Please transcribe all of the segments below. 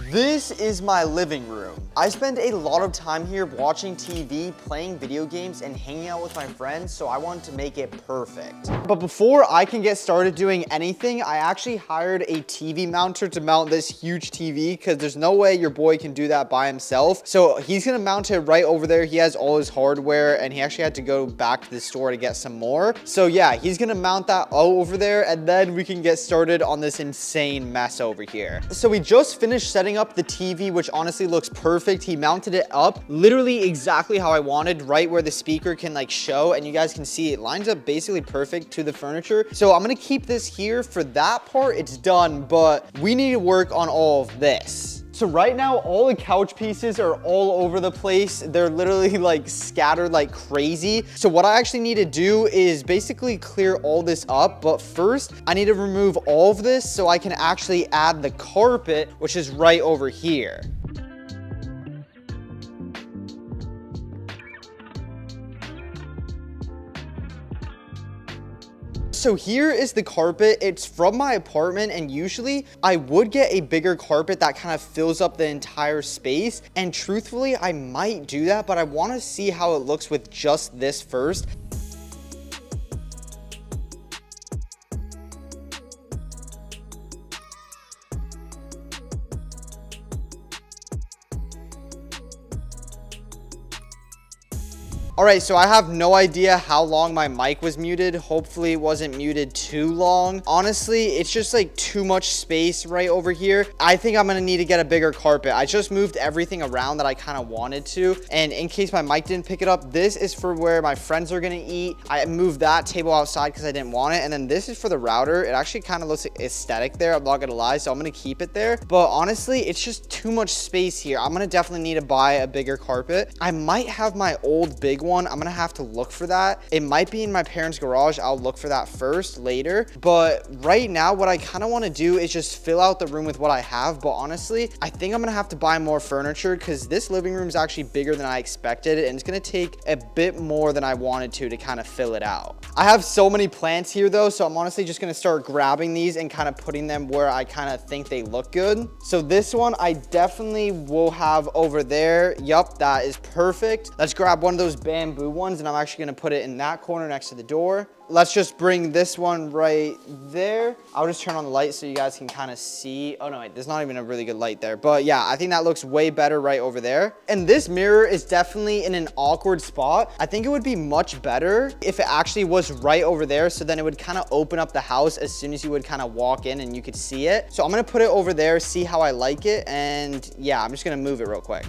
This is my living room. I spend a lot of time here watching TV, playing video games, and hanging out with my friends, so I wanted to make it perfect. But before I can get started doing anything, I actually hired a TV mounter to mount this huge TV because there's no way your boy can do that by himself. So he's gonna mount it right over there. He has all his hardware and he actually had to go back to the store to get some more. So yeah, he's gonna mount that over there and then we can get started on this insane mess over here. So we just finished setting up the TV, which honestly looks perfect. He mounted it up literally exactly how I wanted, right where the speaker can like show, and you guys can see it lines up basically perfect to the furniture. So I'm gonna keep this here for that part. It's done, but we need to work on all of this. So right now, all the couch pieces are all over the place. They're literally like scattered like crazy. So what I actually need to do is basically clear all this up. But first, I need to remove all of this so I can actually add the carpet, which is right over here. So here is the carpet. It's from my apartment, and usually I would get a bigger carpet that kind of fills up the entire space. And truthfully, I might do that, but I want to see how it looks with just this first. All right, so I have no idea how long my mic was muted. Hopefully it wasn't muted too long. Honestly, it's just like too much space right over here. I think I'm gonna need to get a bigger carpet. I just moved everything around that I kind of wanted to. And in case my mic didn't pick it up, this is for where my friends are gonna eat. I moved that table outside because I didn't want it. And then this is for the router. It actually kind of looks aesthetic there, I'm not gonna lie. So I'm gonna keep it there. But honestly, it's just too much space here. I'm gonna definitely need to buy a bigger carpet. I might have my old big one. I'm gonna have to look for that. It might be in my parents' garage. I'll look for that first later. But right now, what I kind of want to do is just fill out the room with what I have. But honestly, I think I'm gonna have to buy more furniture because this living room is actually bigger than I expected, and it's gonna take a bit more than I wanted to kind of fill it out. I have so many plants here though, so I'm honestly just gonna start grabbing these and kind of putting them where I kind of think they look good. So this one I definitely will have over there. Yup, that is perfect. Let's grab one of those bamboo ones, and I'm actually going to put it in that corner next to the door. Let's just bring this one right there. I'll just turn on the light so you guys can kind of see. Oh no, wait, there's not even a really good light there. But yeah, I think that looks way better right over there. And this mirror is definitely in an awkward spot. I think it would be much better if it actually was right over there. So then it would kind of open up the house as soon as you would kind of walk in and you could see it. So I'm going to put it over there, see how I like it. And yeah, I'm just going to move it real quick.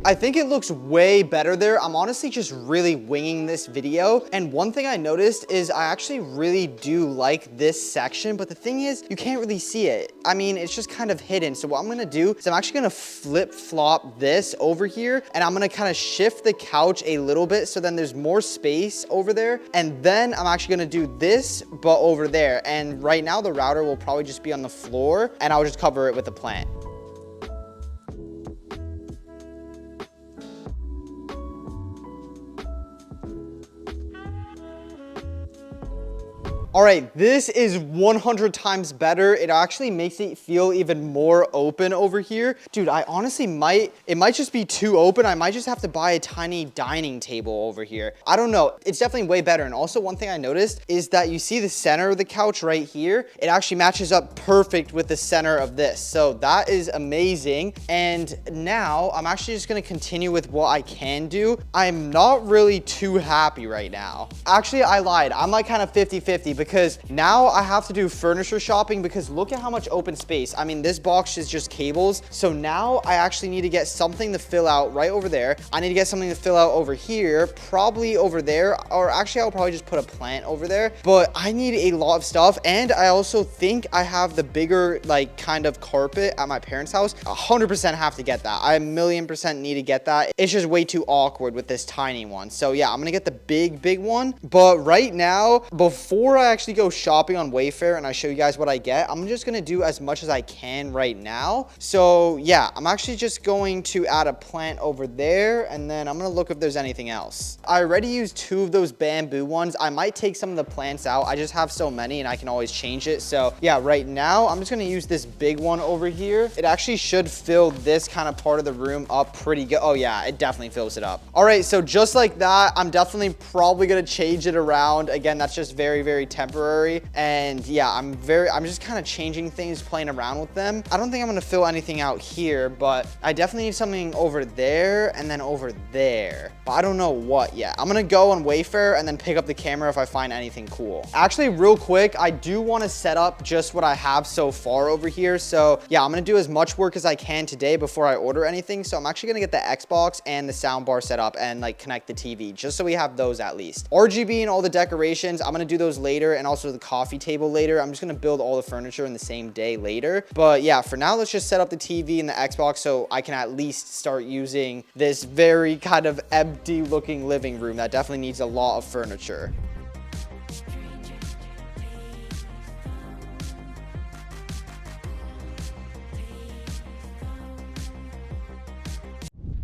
I think it looks way better there. I'm honestly just really winging this video. And one thing I noticed is I actually really do like this section, but the thing is you can't really see it. I mean, it's just kind of hidden. So what I'm gonna do is I'm actually gonna flip flop this over here, and I'm gonna kind of shift the couch a little bit so then there's more space over there. And then I'm actually gonna do this, but over there. And right now the router will probably just be on the floor, and I'll just cover it with a plant. All right, this is 100 times better. It actually makes it feel even more open over here. Dude, I honestly it might just be too open. I might just have to buy a tiny dining table over here. I don't know. It's definitely way better. And also one thing I noticed is that you see the center of the couch right here. It actually matches up perfect with the center of this. So that is amazing. And now I'm actually just gonna continue with what I can do. I'm not really too happy right now. Actually, I lied. I'm like kind of 50-50 because now I have to do furniture shopping because look at how much open space. I mean, this box is just cables. So now I actually need to get something to fill out right over there. I need to get something to fill out over here, probably over there, or actually I'll probably just put a plant over there. But I need a lot of stuff. And I also think I have the bigger like kind of carpet at my parents' house. 100% have to get that. I 1,000,000% need to get that. It's just way too awkward with this tiny one. So yeah, I'm gonna get the big one. But right now, before I actually go shopping on Wayfair and I show you guys what I get, I'm just gonna do as much as I can right now. So yeah, I'm actually just going to add a plant over there, and then I'm gonna look if there's anything else. I already used 2 of those bamboo ones. I might take some of the plants out. I just have so many and I can always change it. So yeah, right now I'm just gonna use this big one over here. It actually should fill this kind of part of the room up pretty good. Oh yeah, it definitely fills it up. All right, so just like that, I'm definitely probably gonna change it around. Again, that's just very, very temporary. And yeah, I'm just kind of changing things, playing around with them. I don't think I'm gonna fill anything out here, but I definitely need something over there and then over there. But I don't know what yet. I'm gonna go on Wayfair and then pick up the camera if I find anything cool. Actually, real quick, I do want to set up just what I have so far over here. So yeah, I'm gonna do as much work as I can today before I order anything. So I'm actually gonna get the Xbox and the soundbar set up and like connect the TV, just so we have those at least. RGB and all the decorations, I'm gonna do those later, and also the coffee table later. I'm just gonna build all the furniture in the same day later. But yeah, for now, let's just set up the TV and the Xbox so I can at least start using this very kind of empty looking living room that definitely needs a lot of furniture.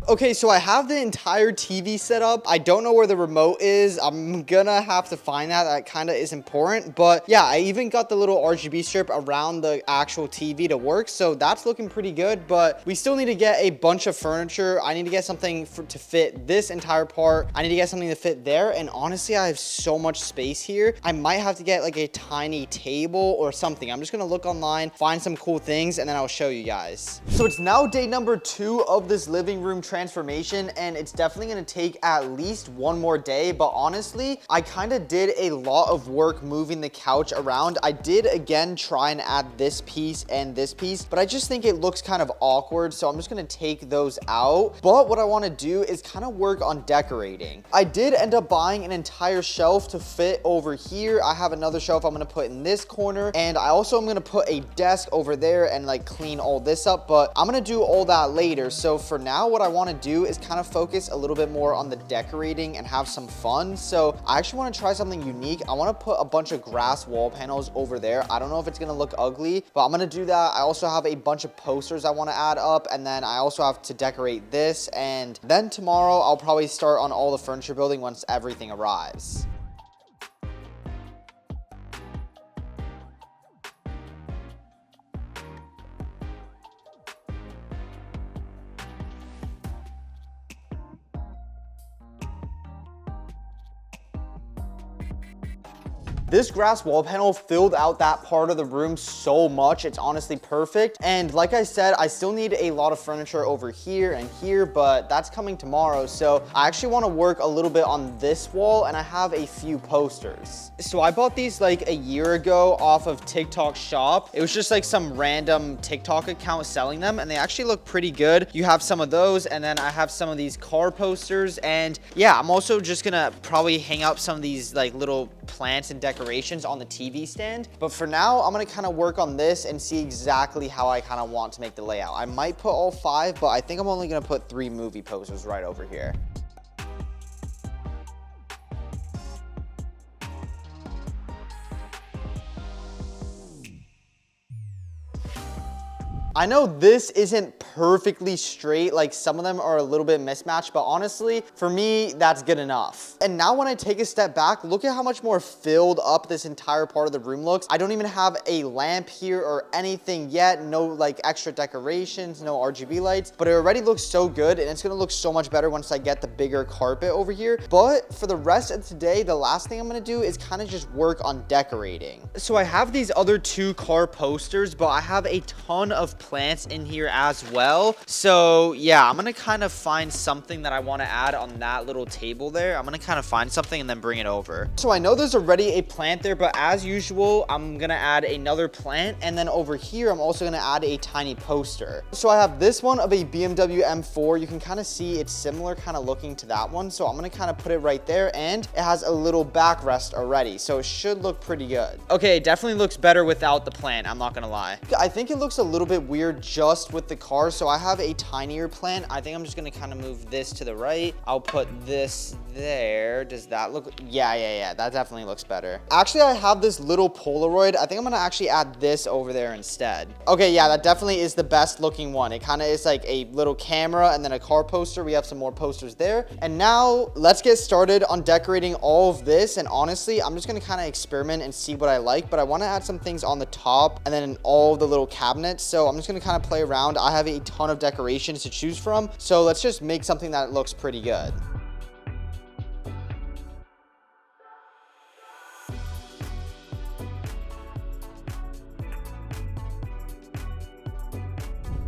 Okay, so I have the entire TV set up. I don't know where the remote is. I'm gonna have to find that. That kind of is important. But yeah, I even got the little RGB strip around the actual TV to work. So that's looking pretty good. But we still need to get a bunch of furniture. I need to get something to fit this entire part. I need to get something to fit there. And honestly, I have so much space here. I might have to get like a tiny table or something. I'm just gonna look online, find some cool things, and then I'll show you guys. So it's now day number 2 of this living room transformation, and it's definitely going to take at least one more day. But honestly, I kind of did a lot of work moving the couch around. I did again try and add this piece and this piece, but I just think it looks kind of awkward, so I'm just going to take those out. But what I want to do is kind of work on decorating. I did end up buying an entire shelf to fit over here. I have another shelf I'm going to put in this corner, and I also am going to put a desk over there and like clean all this up, but I'm going to do all that later. So for now, what I want to do is kind of focus a little bit more on the decorating and have some fun. So I actually want to try something unique. I want to put a bunch of grass wall panels over there. I don't know if it's going to look ugly, but I'm going to do that. I also have a bunch of posters I want to add up, and then I also have to decorate this, and then tomorrow I'll probably start on all the furniture building once everything arrives. This grass wall panel filled out that part of the room so much. It's honestly perfect. And like I said, I still need a lot of furniture over here and here, but that's coming tomorrow. So I actually want to work a little bit on this wall, and I have a few posters. So I bought these like a year ago off of TikTok Shop. It was just like some random TikTok account selling them, and they actually look pretty good. You have some of those, and then I have some of these car posters. And yeah, I'm also just gonna probably hang up some of these like little plants and decorations on the TV stand. But for now, I'm gonna kind of work on this and see exactly how I kind of want to make the layout. I might put all 5, but I think I'm only gonna put 3 movie posters right over here. I know this isn't perfectly straight, like some of them are a little bit mismatched, but honestly, for me, that's good enough. And now when I take a step back, look at how much more filled up this entire part of the room looks. I don't even have a lamp here or anything yet, no like extra decorations, no RGB lights, but it already looks so good, and it's gonna look so much better once I get the bigger carpet over here. But for the rest of today, the last thing I'm gonna do is kind of just work on decorating. So I have these other 2 car posters, but I have a ton of plants in here as well. So yeah, I'm gonna kind of find something that I want to add on that little table there. I'm gonna kind of find something and then bring it over. So I know there's already a plant there, but as usual, I'm gonna add another plant, and then over here I'm also gonna add a tiny poster. So I have this one of a BMW M4. You can kind of see it's similar kind of looking to that one, so I'm gonna kind of put it right there, and it has a little backrest already, so it should look pretty good. Okay, it definitely looks better without the plant, I'm not gonna lie. I think it looks a little bit weird just with the car So I have a tinier plant. I think I'm just gonna kind of move this to the right. I'll put this there. Does that look? Yeah. That definitely looks better. Actually, I have this little Polaroid. I think I'm gonna actually add this over there instead. Okay, yeah, that definitely is the best looking one. It kind of is like a little camera and then a car poster. We have some more posters there. And now let's get started on decorating all of this. And honestly, I'm just gonna kind of experiment and see what I like, but I want to add some things on the top and then in all the little cabinets. So I'm just gonna kind of play around. I have a ton of decorations to choose from, so let's just make something that looks pretty good.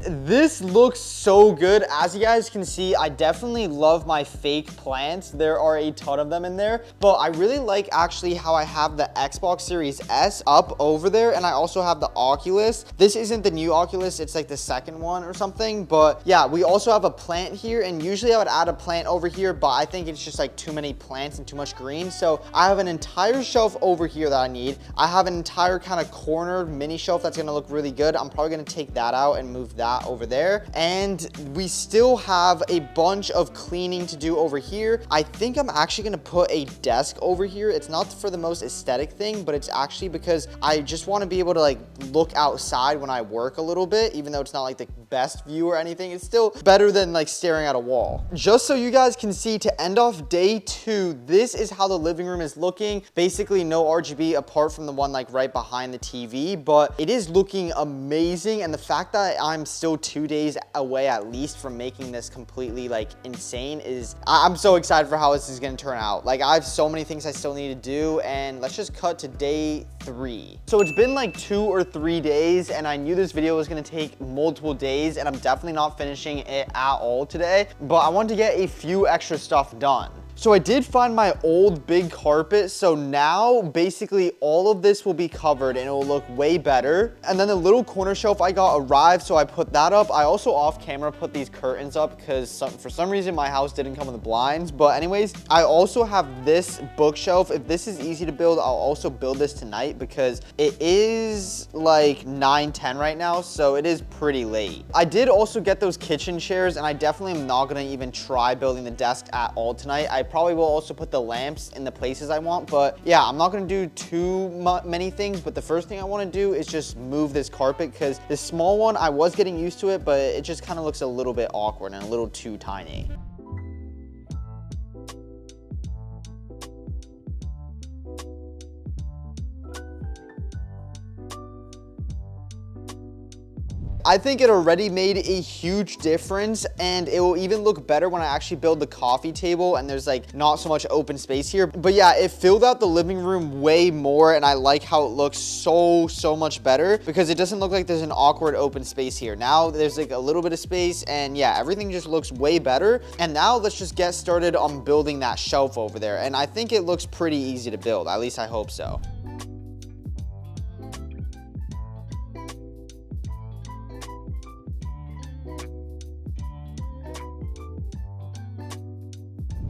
This looks so good. As you guys can see, I definitely love my fake plants. There are a ton of them in there, but I really like actually how I have the Xbox Series S up over there, and I also have the Oculus. This isn't the new Oculus, it's like the second one or something, but yeah, we also have a plant here, and usually I would add a plant over here, but I think it's just like too many plants and too much green, so I have an entire shelf over here that I need. I have an entire kind of cornered mini shelf that's gonna look really good. I'm probably gonna take that out and move that over there, and we still have a bunch of cleaning to do over here. I think I'm actually gonna put a desk over here. It's not for the most aesthetic thing, but it's actually because I just want to be able to like look outside when I work a little bit, even though it's not like the best view or anything. It's still better than like staring at a wall. Just so you guys can see, to end off day 2, this is how the living room is looking. Basically no RGB apart from the one like right behind the TV, but it is looking amazing. And the fact that I'm still 2 days away at least from making this completely like insane is, I'm so excited for how this is gonna turn out. Like, I have so many things I still need to do, and let's just cut to day 3. So it's been like 2 or 3 days, and I knew this video was gonna take multiple days, and I'm definitely not finishing it at all today, but I wanted to get a few extra stuff done. So I did find my old big carpet, so now basically all of this will be covered and it will look way better. And then the little corner shelf I got arrived, so I put that up. I also off camera put these curtains up because for some reason my house didn't come with the blinds. But anyways, I also have this bookshelf. If this is easy to build, I'll also build this tonight because it is like 9:10 right now, so it is pretty late. I did also get those kitchen chairs, and I definitely am not gonna even try building the desk at all tonight. I probably will also put the lamps in the places I want, but yeah, I'm not gonna do too many things, but the first thing I wanna do is just move this carpet, because this small one, I was getting used to it, but it just kind of looks a little bit awkward and a little too tiny. I think it already made a huge difference, and it will even look better when I actually build the coffee table and there's like not so much open space here. But yeah, it filled out the living room way more, and I like how it looks so much better because it doesn't look like there's an awkward open space here. Now there's like a little bit of space, and yeah, everything just looks way better. And now let's just get started on building that shelf over there. And I think it looks pretty easy to build, at least I hope so.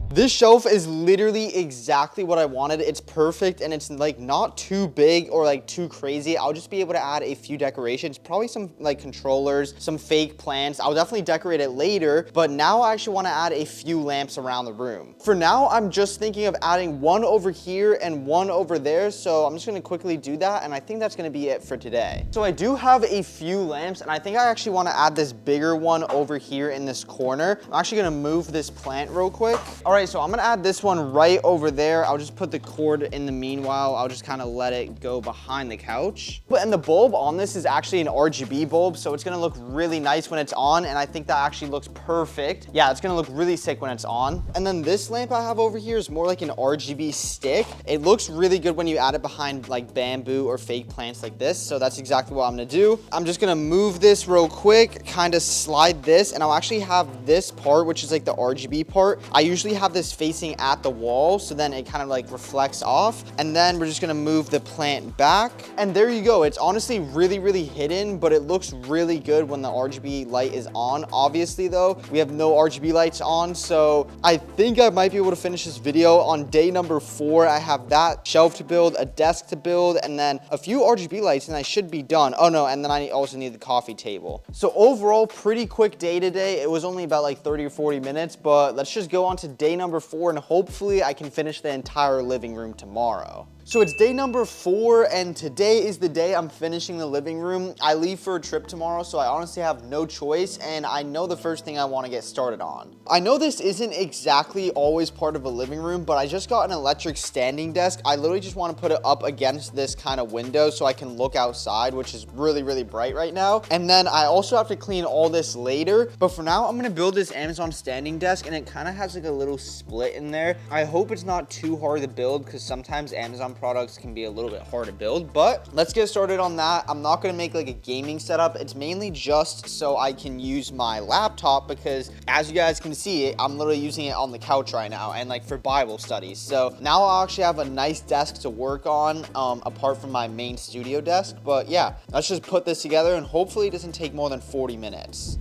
This shelf is literally exactly what I wanted. It's perfect, and it's like not too big or like too crazy. I'll just be able to add a few decorations, probably some like controllers, some fake plants. I'll definitely decorate it later, but now I actually want to add a few lamps around the room. For now, I'm just thinking of adding one over here and one over there, so I'm just going to quickly do that, and I think that's going to be it for today. So I do have a few lamps, and I think I actually want to add this bigger one over here in this corner. I'm actually going to move this plant real quick. All right, so I'm gonna add this one right over there. I'll just put the cord in the meanwhile. I'll just kind of let it go behind the couch. And the bulb on this is actually an RGB bulb, so it's gonna look really nice when it's on, and I think that actually looks perfect. Yeah, it's gonna look really sick when it's on. And then this lamp I have over here is more like an RGB stick. It looks really good when you add it behind like bamboo or fake plants like this, so that's exactly what I'm gonna do. I'm just gonna move this real quick, kind of slide this, and I'll actually have this part, which is like the RGB part. I usually have have this facing at the wall, so then it kind of like reflects off. And then we're just gonna move the plant back. And there you go. It's honestly really, really hidden, but it looks really good when the RGB light is on. Obviously though, we have no RGB lights on, so I think I might be able to finish this video on day number 4. I have that shelf to build, a desk to build, and then a few RGB lights, and I should be done. Oh no, and then I also need the coffee table. So overall, pretty quick day today. It was only about like 30 or 40 minutes, but let's just go on to day number 4, and hopefully I can finish the entire living room tomorrow. So it's day number 4, and today is the day I'm finishing the living room. I leave for a trip tomorrow, so I honestly have no choice, and I know the first thing I want to get started on. I know this isn't exactly always part of a living room, but I just got an electric standing desk. I literally just want to put it up against this kind of window so I can look outside, which is really, really bright right now. And then I also have to clean all this later, but for now, I'm going to build this Amazon standing desk, and it kind of has like a little split in there. I hope it's not too hard to build, because sometimes Amazon products can be a little bit hard to build, but let's get started on that. I'm not going to make like a gaming setup. It's mainly just so I can use my laptop, because as you guys can see, I'm literally using it on the couch right now and like for Bible studies. So now I'll actually have a nice desk to work on, apart from my main studio desk. But yeah, let's just put this together, and hopefully it doesn't take more than 40 minutes.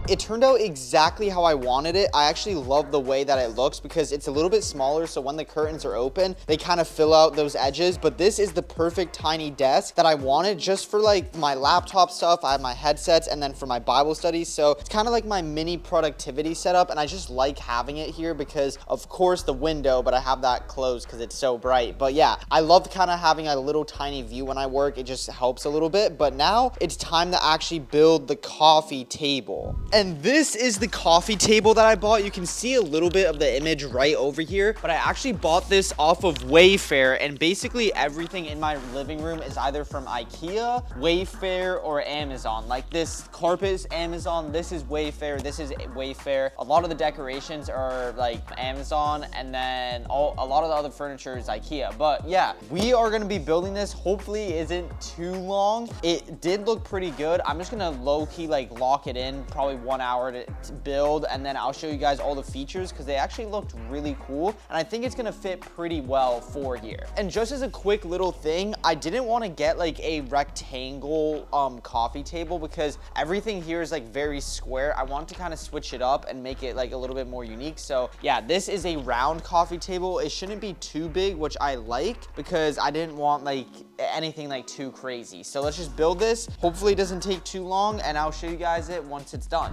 It turned out exactly how I wanted it. I actually love the way that it looks, because it's a little bit smaller, so when the curtains are open, they kind of fill out those edges. But this is the perfect tiny desk that I wanted just for like my laptop stuff. I have my headsets, and then for my Bible studies. So it's kind of like my mini productivity setup, and I just like having it here because of course the window, but I have that closed because it's so bright. But yeah, I love kind of having a little tiny view when I work. It just helps a little bit. But now it's time to actually build the coffee table. And this is the coffee table that I bought. You can see a little bit of the image right over here, but I actually bought this off of Wayfair, and basically everything in my living room is either from IKEA, Wayfair, or Amazon. Like this carpet is Amazon, this is Wayfair, this is Wayfair. A lot of the decorations are like Amazon, and then a lot of the other furniture is IKEA. But yeah, we are gonna be building this. Hopefully it isn't too long. It did look pretty good. I'm just gonna low-key like lock it in, probably 1 hour to build, and then I'll show you guys all the features, because they actually looked really cool, and I think it's gonna fit pretty well for here. And just as a quick little thing, I didn't want to get like a rectangle coffee table, because everything here is like very square. I want to kind of switch it up and make it like a little bit more unique. So yeah, this is a round coffee table. It shouldn't be too big, which I like, because I didn't want like anything like too crazy. So let's just build this. Hopefully it doesn't take too long, and I'll show you guys it once it's done.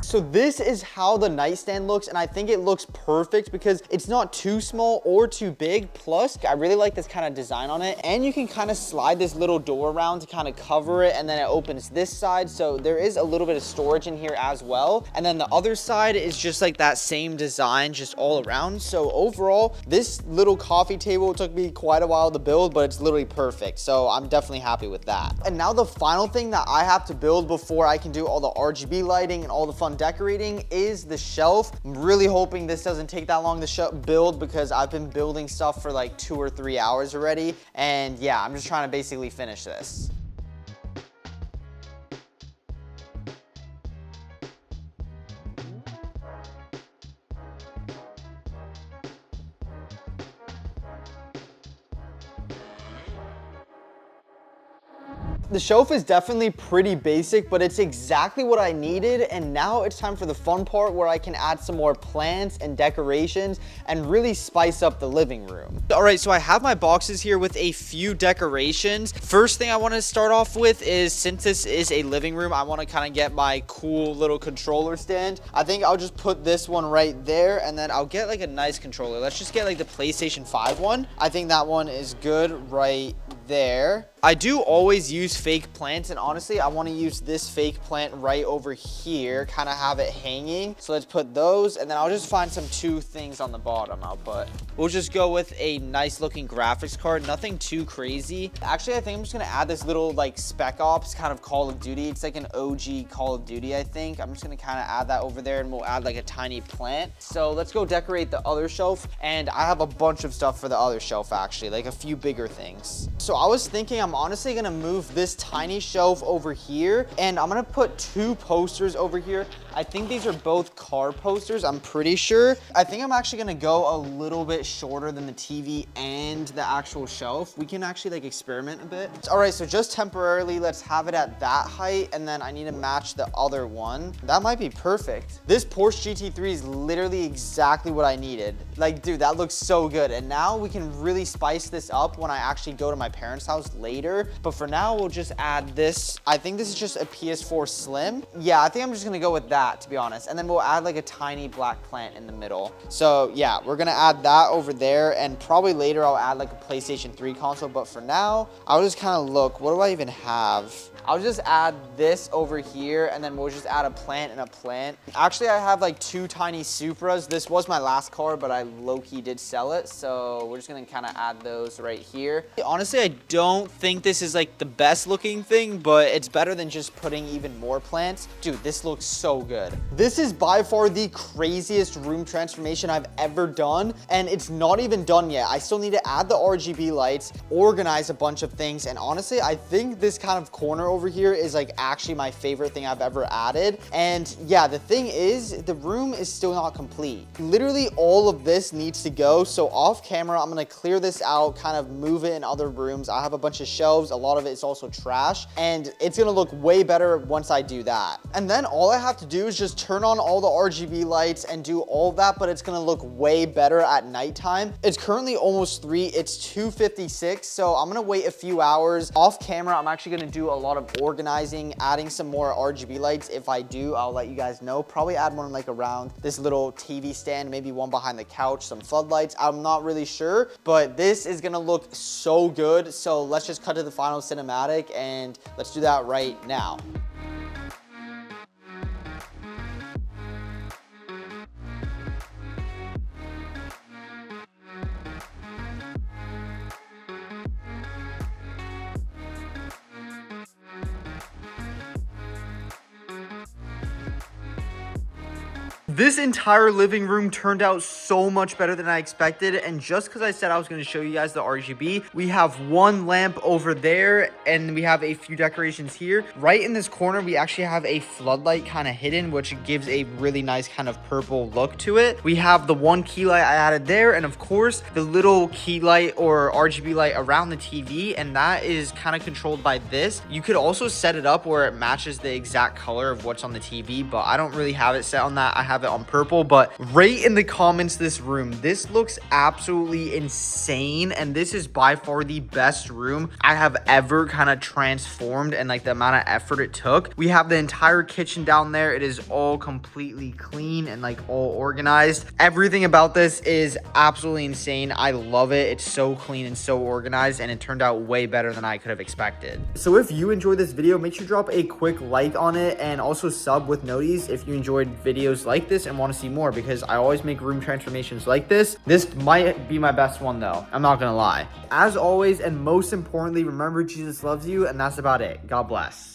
So this is how the nightstand looks, and I think it looks perfect because it's not too small or too big. Plus, I really like this kind of design on it, and you can kind of slide this little door around to kind of cover it, and then it opens this side, so there is a little bit of storage in here as well. And then the other side is just like that same design, just all around. So overall, this little coffee table took me quite a while to build, but it's literally perfect. So I'm definitely happy with that. And now the final thing that I have to build before I can do all the RGB lighting and all the fun decorating is the shelf. I'm really hoping this doesn't take that long to build, because I've been building stuff for like 2 or 3 hours already. And yeah, I'm just trying to basically finish this. The shelf is definitely pretty basic, but it's exactly what I needed. And now it's time for the fun part where I can add some more plants and decorations and really spice up the living room. All right, so I have my boxes here with a few decorations. First thing I want to start off with is, since this is a living room, I want to kind of get my cool little controller stand. I think I'll just put this one right there, and then I'll get like a nice controller. Let's just get like the PlayStation 5 one. I think that one is good right there. I do always use fake plants, and honestly, I want to use this fake plant right over here, kind of have it hanging. So let's put those, and then I'll just find some two things on the bottom I'll put. We'll just go with a nice looking graphics card, nothing too crazy. Actually, I think I'm just gonna add this little like Spec Ops kind of Call of Duty. It's like an OG Call of Duty, I think. I'm just gonna kind of add that over there, and we'll add like a tiny plant. So let's go decorate the other shelf, and I have a bunch of stuff for the other shelf actually, like a few bigger things. So I was thinking I'm honestly gonna move this tiny shelf over here, and I'm gonna put two posters over here. I think these are both car posters, I'm pretty sure. I think I'm actually gonna go a little bit shorter than the TV and the actual shelf. We can actually like experiment a bit. All right, so just temporarily, let's have it at that height, and then I need to match the other one. That might be perfect. This Porsche GT3 is literally exactly what I needed. Like, dude, that looks so good. And now we can really spice this up when I actually go to my parents' house later. But for now, we'll just add this. I think this is just a PS4 Slim. Yeah, I think I'm just gonna go with that, to be honest. And then we'll add like a tiny black plant in the middle. So yeah, we're gonna add that over there, and probably later I'll add like a PlayStation 3 console. But for now, I'll just kind of look, what do I even have? I'll just add this over here, and then we'll just add a plant and a plant. Actually, I have like two tiny Supras. This was my last car, but I low-key did sell it. So we're just gonna kind of add those right here. Honestly, I don't think this is like the best looking thing, but it's better than just putting even more plants. Dude, this looks so good. This is by far the craziest room transformation I've ever done, and it's not even done yet. I still need to add the RGB lights, organize a bunch of things, and honestly, I think this kind of corner over here is like actually my favorite thing I've ever added. And yeah, the thing is, the room is still not complete. Literally all of this needs to go. So off camera, I'm gonna clear this out, kind of move it in other rooms. I have a bunch of shelves. A lot of it is also trash, and it's gonna look way better once I do that. And then all I have to do is just turn on all the RGB lights and do all of that, but it's gonna look way better at nighttime. It's currently almost 3, it's 2:56, so I'm gonna wait a few hours. Off camera, I'm actually gonna do a lot of organizing, adding some more RGB lights. If I do, I'll let you guys know. Probably add one like around this little TV stand, maybe one behind the couch, some floodlights. I'm not really sure, but this is gonna look so good. So let's just cut to the final cinematic, and let's do that right now. This entire living room turned out so much better than I expected, and just because I said I was going to show you guys the RGB, we have one lamp over there, and we have a few decorations here. Right in this corner, we actually have a floodlight kind of hidden, which gives a really nice kind of purple look to it. We have the one key light I added there, and of course, the little key light or RGB light around the TV, and that is kind of controlled by this. You could also set it up where it matches the exact color of what's on the TV, but I don't really have it set on that. I have it on purple. But rate in the comments this room. This looks absolutely insane, and this is by far the best room I have ever kind of transformed, and like the amount of effort it took. We have the entire kitchen down there. It is all completely clean and like all organized. Everything about this is absolutely insane. I love it. It's so clean and so organized, and it turned out way better than I could have expected. So if you enjoyed this video, make sure to drop a quick like on it, and also sub with noties if you enjoyed videos like this and want to see more, because I always make room transformations like this. This might be my best one though, I'm not gonna lie. As always, and most importantly, remember Jesus loves you, and that's about it. God bless.